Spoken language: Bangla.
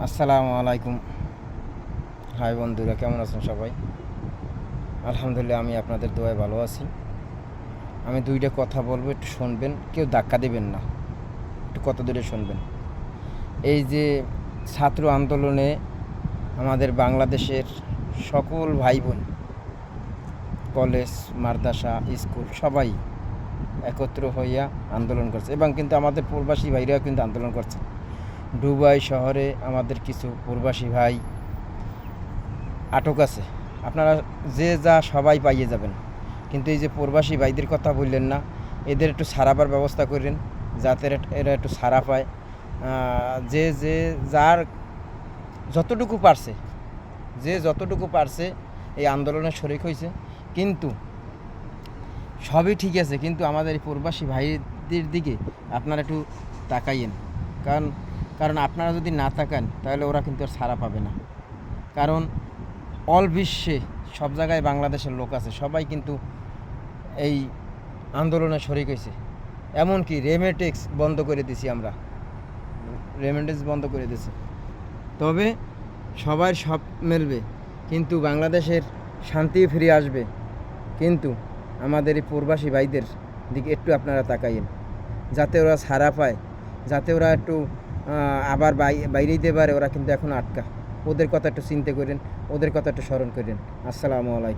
আসসালামু আলাইকুম। হাই বন্ধুরা, কেমন আছেন সবাই? আলহামদুলিল্লাহ, আমি আপনাদের দোয়ায় ভালো আছি। আমি দুইটা কথা বলবো, একটু শুনবেন, কেউ ধাক্কা দেবেন না, একটু কথা দূরে শুনবেন। এই যে ছাত্র আন্দোলনে আমাদের বাংলাদেশের সকল ভাই বোন, কলেজ, মাদ্রাসা, স্কুল সবাই একত্র হইয়া আন্দোলন করছে, এবং কিন্তু আমাদের প্রবাসী ভাইরাও কিন্তু আন্দোলন করছে। দুবাই শহরে আমাদের কিছু প্রবাসী ভাই আটক আছে। আপনারা যে যা সবাই পাইয়ে যাবেন, কিন্তু এই যে প্রবাসী ভাইদের কথা বললেন না, এদের একটু ছাড়াবার ব্যবস্থা করেন, যাতে এরা একটু ছাড়া পায়। যে যে যার যতটুকু পারছে, যে যতটুকু পারছে এই আন্দোলনে শরিক হয়েছে। কিন্তু সবই ঠিক আছে, কিন্তু আমাদের এই প্রবাসী ভাইদের দিকে আপনারা একটু তাকাইয়েন। কারণ কারণ আপনারা যদি না তাকান তাহলে ওরা কিন্তু আর ছাড়া পাবে না। কারণ অল বিশ্বে সব জায়গায় বাংলাদেশের লোক আছে, সবাই কিন্তু এই আন্দোলনে শরিক হয়েছে। এমনকি রেমিটেন্স বন্ধ করে দিছি আমরা, রেমিটেন্স বন্ধ করে দিয়েছে। তবে সবার সব মেলবে, কিন্তু বাংলাদেশের শান্তি ফিরে আসবে। কিন্তু আমাদের এই প্রবাসী ভাইদের দিকে একটু আপনারা তাকাইয়েন, যাতে ওরা ছাড়া পায়, যাতে ওরা একটু আবার বাইরে দিতে পারে। ওরা কিন্তু এখন আটকা। ওদের কথা একটু চিন্তা করেন, ওদের কথা একটু স্মরণ করেন। আসসালামু আলাইকুম।